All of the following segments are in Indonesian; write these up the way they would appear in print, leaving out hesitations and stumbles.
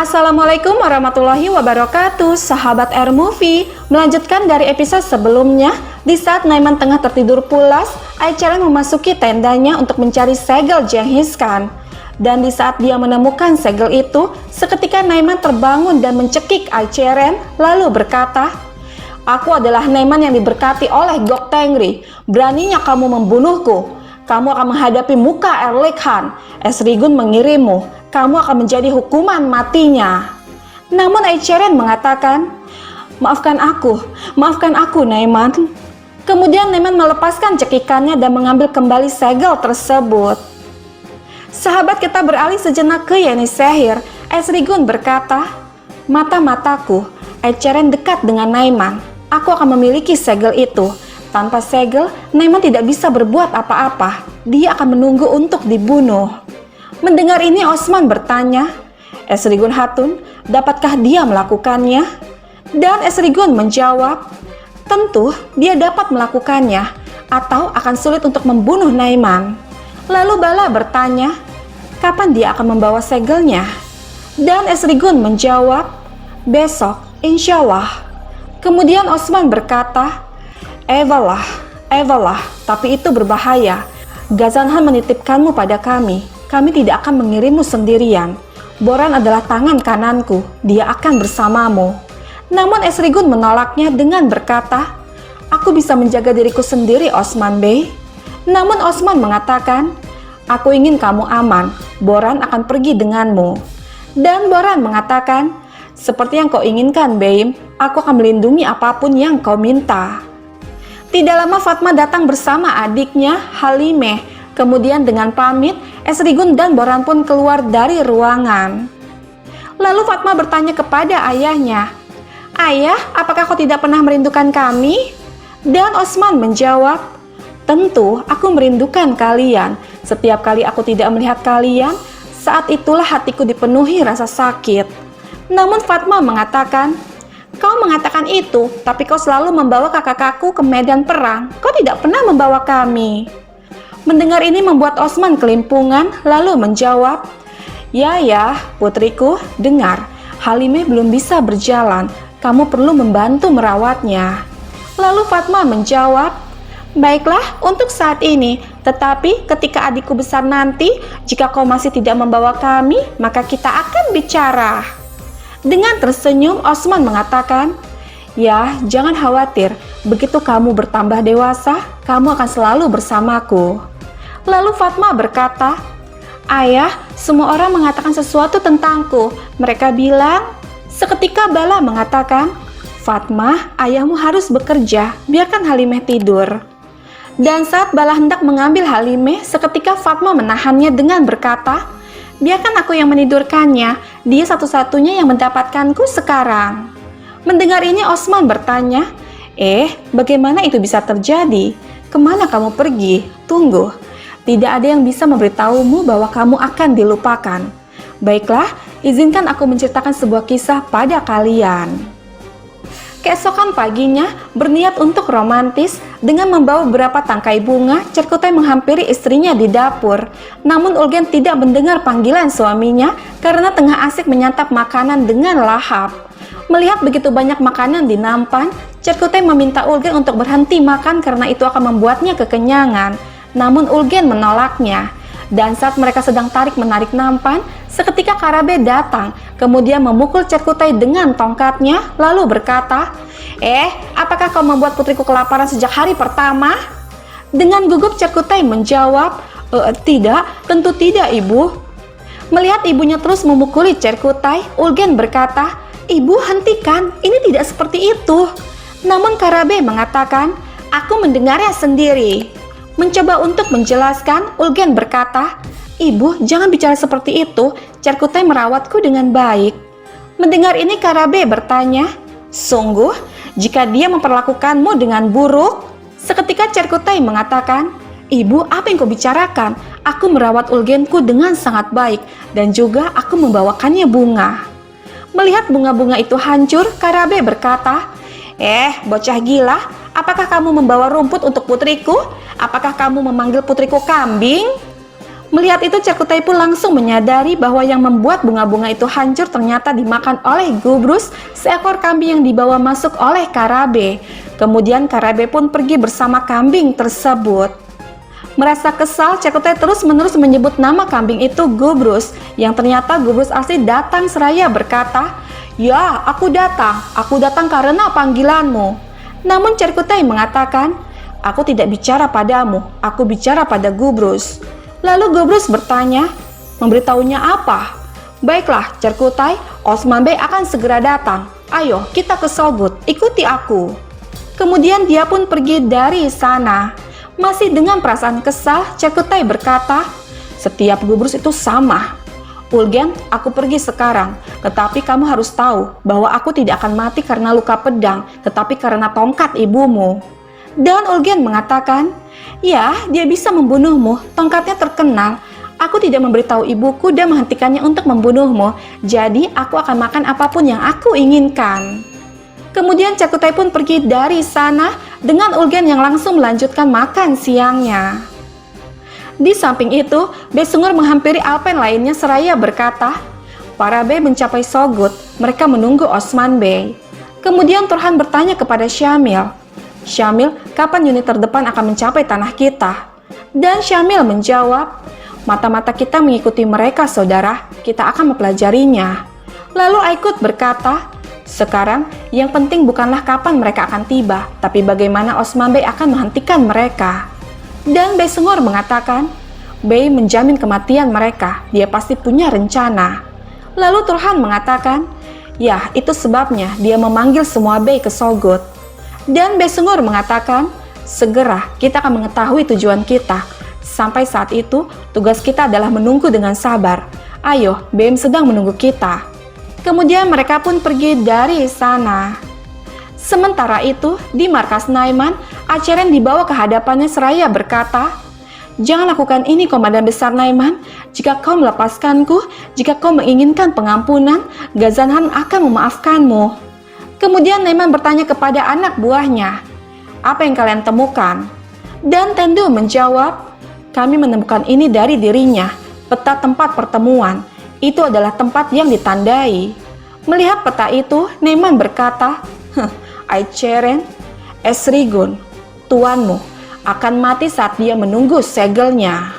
Assalamualaikum warahmatullahi wabarakatuh, sahabat Air Movie. Melanjutkan dari episode sebelumnya, di saat Naiman tengah tertidur pulas, Aicheren memasuki tendanya untuk mencari segel Genghis Khan. Dan di saat dia menemukan segel itu, seketika Naiman terbangun dan mencekik Aicheren, lalu berkata, "Aku adalah Naiman yang diberkati oleh Gok Tengri. Beraninya kamu membunuhku. Kamu akan menghadapi muka Erlik Khan. Esrigun mengirimmu. Kamu akan menjadi hukuman matinya." Namun Aicheren mengatakan, maafkan aku Naiman." Kemudian Naiman melepaskan cekikannya dan mengambil kembali segel tersebut. Sahabat, kita beralih sejenak ke Yenisehir. Esrigun berkata, "Mata-mataku, Aicheren dekat dengan Naiman. Aku akan memiliki segel itu. Tanpa segel, Naiman tidak bisa berbuat apa-apa. Dia akan menunggu untuk dibunuh." Mendengar ini Osman bertanya, "Esrigun Hatun, dapatkah dia melakukannya?" Dan Esrigun menjawab, "Tentu dia dapat melakukannya, atau akan sulit untuk membunuh Naiman." Lalu Bala bertanya, "Kapan dia akan membawa segelnya?" Dan Esrigun menjawab, "Besok, insya Allah." Kemudian Osman berkata, Evalah, tapi itu berbahaya. Ghazan Han menitipkanmu pada kami. Kami tidak akan mengirimmu sendirian. Boran adalah tangan kananku, dia akan bersamamu." Namun Esrigun menolaknya dengan berkata, "Aku bisa menjaga diriku sendiri, Osman Bey." Namun Osman mengatakan, "Aku ingin kamu aman, Boran akan pergi denganmu." Dan Boran mengatakan, "Seperti yang kau inginkan, Bey, aku akan melindungi apapun yang kau minta." Tidak lama Fatma datang bersama adiknya Halimeh. Kemudian dengan pamit, Esrigun dan Boran pun keluar dari ruangan. Lalu Fatma bertanya kepada ayahnya, "Ayah, apakah kau tidak pernah merindukan kami?" Dan Osman menjawab, "Tentu aku merindukan kalian. Setiap kali aku tidak melihat kalian, saat itulah hatiku dipenuhi rasa sakit." Namun Fatma mengatakan, "Kau mengatakan itu, tapi kau selalu membawa kakak-kakakku ke medan perang. Kau tidak pernah membawa kami." Mendengar ini membuat Osman kelimpungan, lalu menjawab, Ya, putriku, dengar, Halimeh belum bisa berjalan, kamu perlu membantu merawatnya." Lalu Fatma menjawab, "Baiklah untuk saat ini, tetapi ketika adikku besar nanti, jika kau masih tidak membawa kami, maka kita akan bicara." Dengan tersenyum, Osman mengatakan, "Ya, jangan khawatir, begitu kamu bertambah dewasa, kamu akan selalu bersamaku." Lalu Fatma berkata, "Ayah, semua orang mengatakan sesuatu tentangku. Mereka bilang..." Seketika Bala mengatakan, "Fatma, ayahmu harus bekerja, biarkan Halimeh tidur." Dan saat Bala hendak mengambil Halimeh, seketika Fatma menahannya dengan berkata, "Biarkan aku yang menidurkannya, dia satu-satunya yang mendapatkanku sekarang." Mendengar ini Osman bertanya, Bagaimana itu bisa terjadi? Kemana kamu pergi? Tunggu. Tidak ada yang bisa memberitahumu bahwa kamu akan dilupakan. Baiklah, izinkan aku menceritakan sebuah kisah pada kalian." Keesokan paginya, berniat untuk romantis, dengan membawa beberapa tangkai bunga, Cerkutai menghampiri istrinya di dapur. Namun Ulgen tidak mendengar panggilan suaminya karena tengah asik menyantap makanan dengan lahap. Melihat begitu banyak makanan di nampan, Cerkutai meminta Ulgen untuk berhenti makan karena itu akan membuatnya kekenyangan. Namun Ulgen menolaknya. Dan saat mereka sedang tarik-menarik nampan, seketika Karabe datang, kemudian memukul Cerkutai dengan tongkatnya, lalu berkata, apakah kau membuat putriku kelaparan sejak hari pertama?" Dengan gugup Cerkutai menjawab, Tidak, tentu tidak, Ibu." Melihat ibunya terus memukuli Cerkutai, Ulgen berkata, "Ibu, hentikan, ini tidak seperti itu." Namun Karabe mengatakan, "Aku mendengarnya sendiri." Mencoba untuk menjelaskan, Ulgen berkata, "Ibu, jangan bicara seperti itu, Cerkutai merawatku dengan baik." Mendengar ini Karabe bertanya, "Sungguh, jika dia memperlakukanmu dengan buruk?" Seketika Cerkutai mengatakan, "Ibu, apa yang kau bicarakan? Aku merawat Ulgenku dengan sangat baik, dan juga aku membawakannya bunga." Melihat bunga-bunga itu hancur, Karabe berkata, bocah gila, apakah kamu membawa rumput untuk putriku? Apakah kamu memanggil putriku kambing?" Melihat itu Cerkutai pun langsung menyadari bahwa yang membuat bunga-bunga itu hancur ternyata dimakan oleh Gubrus, seekor kambing yang dibawa masuk oleh Karabe. Kemudian Karabe pun pergi bersama kambing tersebut. Merasa kesal, Cerkutai terus-menerus menyebut nama kambing itu Gubrus, yang ternyata Gubrus asli datang seraya berkata, "Ya, aku datang karena panggilanmu." Namun Cerkutai mengatakan, "Aku tidak bicara padamu, aku bicara pada Gubrus." Lalu Gubrus bertanya, "Memberitahunya apa?" "Baiklah, Cerkutai, Osman Bey akan segera datang. Ayo, kita ke Sogut, ikuti aku." Kemudian dia pun pergi dari sana. Masih dengan perasaan kesal, Cerkutai berkata, "Setiap Gubrus itu sama. Ulgen, aku pergi sekarang, tetapi kamu harus tahu bahwa aku tidak akan mati karena luka pedang, tetapi karena tongkat ibumu." Dan Ulgen mengatakan, "Ya, dia bisa membunuhmu, tongkatnya terkenal. Aku tidak memberitahu ibuku dan menghentikannya untuk membunuhmu, jadi aku akan makan apapun yang aku inginkan." Kemudian Cerkutai pun pergi dari sana dengan Ulgen yang langsung melanjutkan makan siangnya. Di samping itu, Besungur menghampiri Alpen lainnya seraya berkata, "Para Bey mencapai Sogut, mereka menunggu Osman Bey." Kemudian Turhan bertanya kepada Syamil, "Syamil, kapan unit terdepan akan mencapai tanah kita?" Dan Syamil menjawab, "Mata-mata kita mengikuti mereka, saudara. Kita akan mempelajarinya." Lalu Aikut berkata, "Sekarang, yang penting bukanlah kapan mereka akan tiba, tapi bagaimana Osman Bey akan menghentikan mereka." Dan Besungur mengatakan, "Bey menjamin kematian mereka, dia pasti punya rencana." Lalu Turhan mengatakan, "Ya, itu sebabnya dia memanggil semua Bey ke Sogut." Dan Besungur mengatakan, "Segera kita akan mengetahui tujuan kita. Sampai saat itu, tugas kita adalah menunggu dengan sabar. Ayo, Bem sedang menunggu kita." Kemudian mereka pun pergi dari sana. Sementara itu, di markas Naiman, Aceren dibawa ke hadapannya seraya berkata, "Jangan lakukan ini, Komandan Besar Naiman. Jika kau melepaskanku, jika kau menginginkan pengampunan, Gazanhan akan memaafkanmu." Kemudian Naiman bertanya kepada anak buahnya, "Apa yang kalian temukan?" Dan Tendu menjawab, "Kami menemukan ini dari dirinya, peta tempat pertemuan. Itu adalah tempat yang ditandai." Melihat peta itu, Naiman berkata, "Aicheren, Esrigun, tuanmu, akan mati saat dia menunggu segelnya."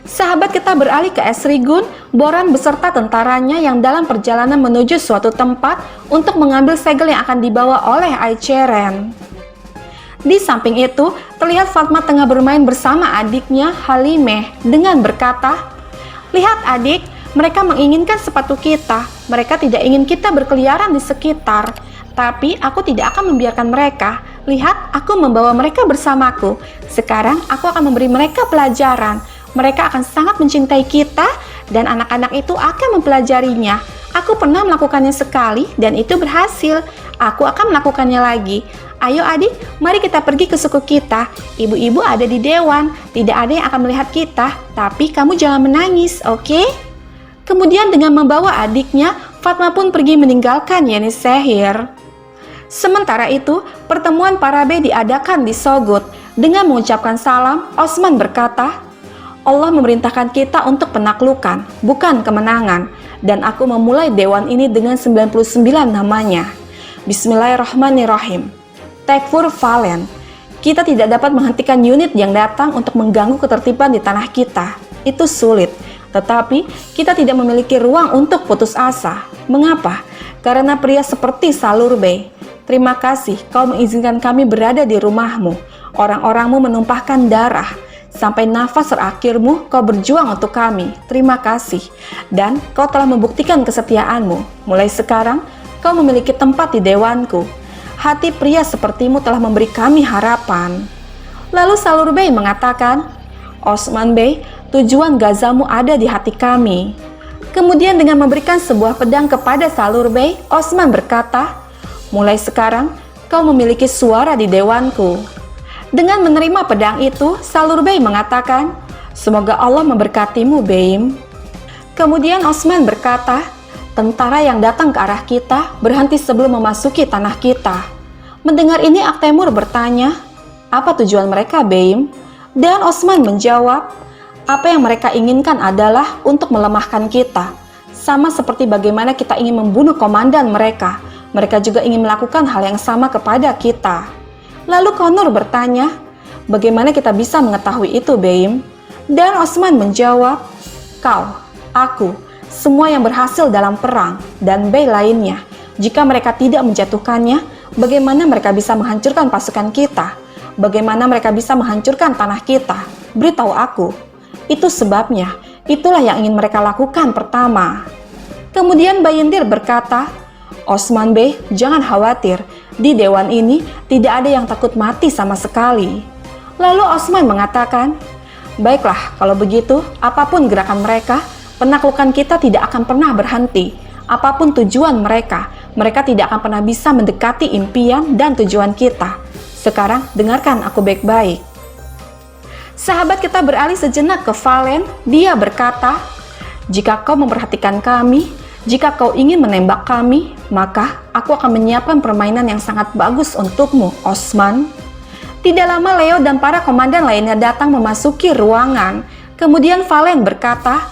Sahabat kita beralih ke Esrigun, Boran beserta tentaranya yang dalam perjalanan menuju suatu tempat untuk mengambil segel yang akan dibawa oleh Aicheren. Di samping itu, terlihat Fatma tengah bermain bersama adiknya Halimeh dengan berkata, "Lihat adik, mereka menginginkan sepatu kita. Mereka tidak ingin kita berkeliaran di sekitar. Tapi aku tidak akan membiarkan mereka. Lihat, aku membawa mereka bersamaku. Sekarang aku akan memberi mereka pelajaran. Mereka akan sangat mencintai kita dan anak-anak itu akan mempelajarinya. Aku pernah melakukannya sekali dan itu berhasil. Aku akan melakukannya lagi. Ayo adik, mari kita pergi ke suku kita. Ibu-ibu ada di dewan. Tidak ada yang akan melihat kita. Tapi kamu jangan menangis, oke?" Kemudian dengan membawa adiknya, Fatma pun pergi meninggalkan Yenisehir. Sementara itu, pertemuan para Bey diadakan di Sogut. Dengan mengucapkan salam, Osman berkata, "Allah memerintahkan kita untuk penaklukan, bukan kemenangan. Dan aku memulai dewan ini dengan 99 namanya. Bismillahirrahmanirrahim. Tekfur Valen. Kita tidak dapat menghentikan unit yang datang untuk mengganggu ketertiban di tanah kita. Itu sulit. Tetapi kita tidak memiliki ruang untuk putus asa. Mengapa? Karena pria seperti Salur Bey. Terima kasih kau mengizinkan kami berada di rumahmu. Orang-orangmu menumpahkan darah. Sampai nafas terakhirmu kau berjuang untuk kami. Terima kasih. Dan kau telah membuktikan kesetiaanmu. Mulai sekarang kau memiliki tempat di dewanku. Hati pria sepertimu telah memberi kami harapan." Lalu Salur Bey mengatakan, "Osman Bey, tujuan gazamu ada di hati kami." Kemudian dengan memberikan sebuah pedang kepada Salur Bey, Osman berkata, "Mulai sekarang kau memiliki suara di dewanku." Dengan menerima pedang itu, Salur Bey mengatakan, "Semoga Allah memberkatimu, Beim." Kemudian Osman berkata, "Tentara yang datang ke arah kita berhenti sebelum memasuki tanah kita." Mendengar ini, Aktemur bertanya, "Apa tujuan mereka, Beim?" Dan Osman menjawab, Apa yang mereka inginkan adalah untuk melemahkan kita. Sama seperti bagaimana kita ingin membunuh komandan mereka. Mereka juga ingin melakukan hal yang sama kepada kita. Lalu Connor bertanya, bagaimana kita bisa mengetahui itu, Beim? Dan Osman menjawab, kau, aku, semua yang berhasil dalam perang, dan Bay lainnya. Jika mereka tidak menjatuhkannya, bagaimana mereka bisa menghancurkan pasukan kita? Bagaimana mereka bisa menghancurkan tanah kita? Beritahu aku. Itu sebabnya, itulah yang ingin mereka lakukan pertama. Kemudian Bayindir berkata, Osman Bey, jangan khawatir. Di dewan ini tidak ada yang takut mati sama sekali. Lalu Osman mengatakan, baiklah, kalau begitu, apapun gerakan mereka, penaklukan kita tidak akan pernah berhenti. Apapun tujuan mereka, mereka tidak akan pernah bisa mendekati impian dan tujuan kita. Sekarang, dengarkan aku baik-baik. Sahabat kita beralih sejenak ke Valen. Dia berkata, jika kau memperhatikan kami, jika kau ingin menembak kami, maka aku akan menyiapkan permainan yang sangat bagus untukmu, Osman. Tidak lama Leo dan para komandan lainnya datang memasuki ruangan. Kemudian Valen berkata,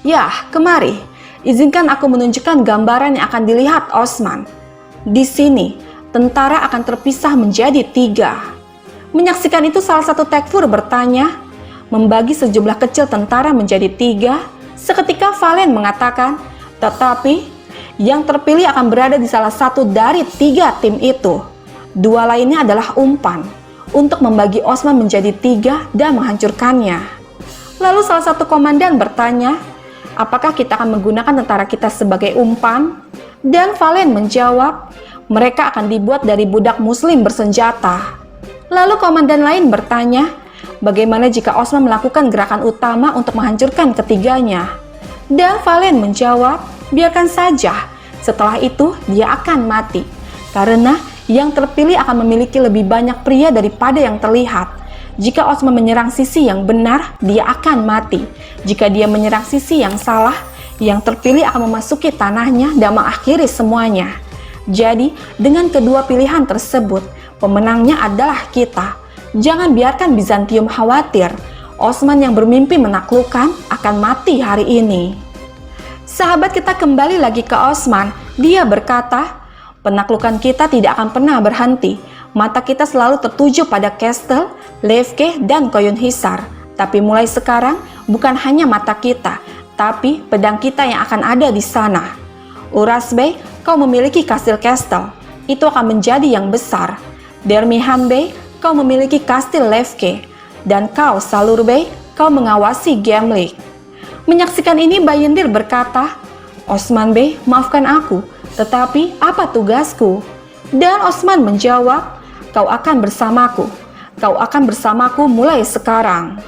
ya, kemari. Izinkan aku menunjukkan gambaran yang akan dilihat Osman. Di sini, tentara akan terpisah menjadi 3. Menyaksikan itu salah satu tekfur bertanya, membagi sejumlah kecil tentara menjadi 3. Seketika Valen mengatakan, tetapi yang terpilih akan berada di salah satu dari 3 tim itu. 2 lainnya adalah umpan untuk membagi Osman menjadi 3 dan menghancurkannya. Lalu salah satu komandan bertanya, apakah kita akan menggunakan tentara kita sebagai umpan? Dan Valen menjawab, mereka akan dibuat dari budak muslim bersenjata. Lalu komandan lain bertanya, bagaimana jika Osman melakukan gerakan utama untuk menghancurkan ketiganya? Dan Valen menjawab, biarkan saja. Setelah itu dia akan mati. Karena yang terpilih akan memiliki lebih banyak pria daripada yang terlihat. Jika Osman menyerang sisi yang benar, dia akan mati. Jika dia menyerang sisi yang salah, yang terpilih akan memasuki tanahnya dan mengakhiri semuanya. Jadi, dengan kedua pilihan tersebut, pemenangnya adalah kita. Jangan biarkan Bizantium khawatir. Osman yang bermimpi menaklukkan akan mati hari ini. Sahabat kita kembali lagi ke Osman. Dia berkata, penaklukan kita tidak akan pernah berhenti. Mata kita selalu tertuju pada Kestel, Levke, dan Koyun Hisar. Tapi mulai sekarang, bukan hanya mata kita, tapi pedang kita yang akan ada di sana. Uras Bey, kau memiliki kastil Kestel. Itu akan menjadi yang besar. Dermihan Bey, kau memiliki kastil Levke. Dan kau, Salur Bey, kau mengawasi Gemlik. Menyaksikan ini, Bayindir berkata, Osman Bey, maafkan aku, tetapi apa tugasku? Dan Osman menjawab, kau akan bersamaku. Kau akan bersamaku mulai sekarang.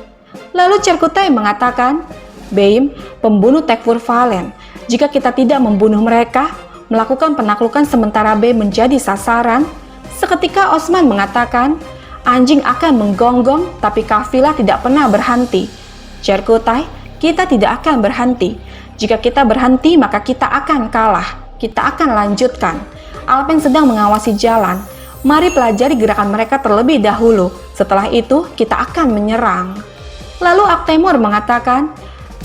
Lalu Cerkutai mengatakan, Beim, pembunuh Tekfur Valen, jika kita tidak membunuh mereka, melakukan penaklukan sementara Beim menjadi sasaran. Seketika Osman mengatakan, anjing akan menggonggong, tapi kafilah tidak pernah berhenti. Cerkutai, kita tidak akan berhenti. Jika kita berhenti, maka kita akan kalah. Kita akan lanjutkan. Alpen sedang mengawasi jalan. Mari pelajari gerakan mereka terlebih dahulu. Setelah itu, kita akan menyerang. Lalu Aktemur mengatakan,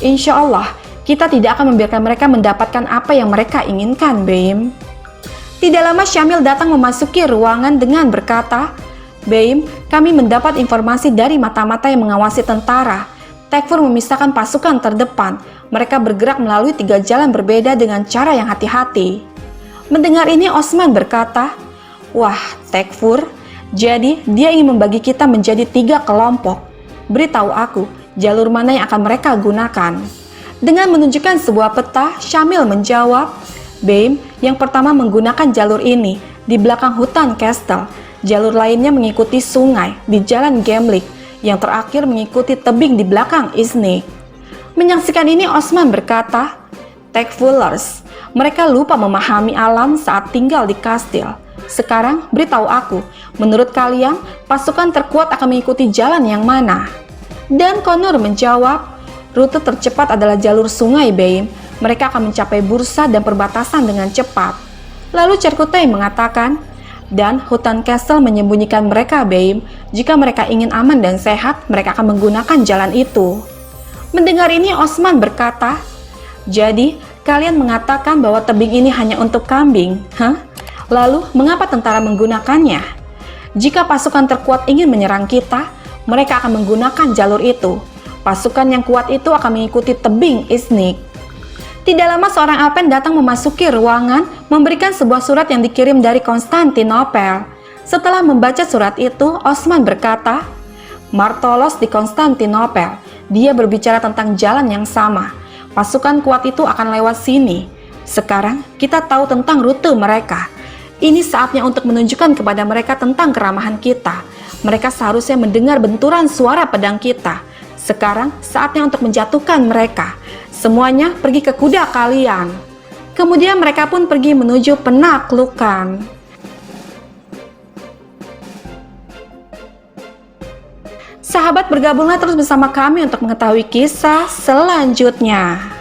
insya Allah, kita tidak akan membiarkan mereka mendapatkan apa yang mereka inginkan, Beim. Tidak lama Syamil datang memasuki ruangan dengan berkata, Beim, kami mendapat informasi dari mata-mata yang mengawasi tentara. Tekfur memisahkan pasukan terdepan. Mereka bergerak melalui 3 jalan berbeda dengan cara yang hati-hati. Mendengar ini Osman berkata, wah, Tekfur, jadi dia ingin membagi kita menjadi 3 kelompok. Beritahu aku, jalur mana yang akan mereka gunakan. Dengan menunjukkan sebuah peta, Syamil menjawab, Beim, yang pertama menggunakan jalur ini, di belakang hutan Kestel. Jalur lainnya mengikuti sungai, di jalan Gemlik. Yang terakhir mengikuti tebing di belakang Iznik. Menyaksikan ini Osman berkata, Tekfullers, mereka lupa memahami alam saat tinggal di kastil. Sekarang beritahu aku, menurut kalian pasukan terkuat akan mengikuti jalan yang mana? Dan Connor menjawab, rute tercepat adalah jalur sungai Beim. Mereka akan mencapai bursa dan perbatasan dengan cepat. Lalu Cerkutai mengatakan, dan hutan Castle menyembunyikan mereka, Beim. Jika mereka ingin aman dan sehat, mereka akan menggunakan jalan itu. Mendengar ini Osman berkata, "Jadi kalian mengatakan bahwa tebing ini hanya untuk kambing, hah? Lalu mengapa tentara menggunakannya? Jika pasukan terkuat ingin menyerang kita, mereka akan menggunakan jalur itu. Pasukan yang kuat itu akan mengikuti tebing Isnik." Tidak lama seorang Alpen datang memasuki ruangan memberikan sebuah surat yang dikirim dari Konstantinopel. Setelah membaca surat itu, Osman berkata, "Martolos di Konstantinopel. Dia berbicara tentang jalan yang sama. Pasukan kuat itu akan lewat sini. Sekarang kita tahu tentang rute mereka. Ini saatnya untuk menunjukkan kepada mereka tentang keramahan kita. Mereka seharusnya mendengar benturan suara pedang kita. Sekarang saatnya untuk menjatuhkan mereka. Semuanya pergi ke kuda kalian." Kemudian mereka pun pergi menuju penaklukan. Sahabat, bergabunglah terus bersama kami untuk mengetahui kisah selanjutnya.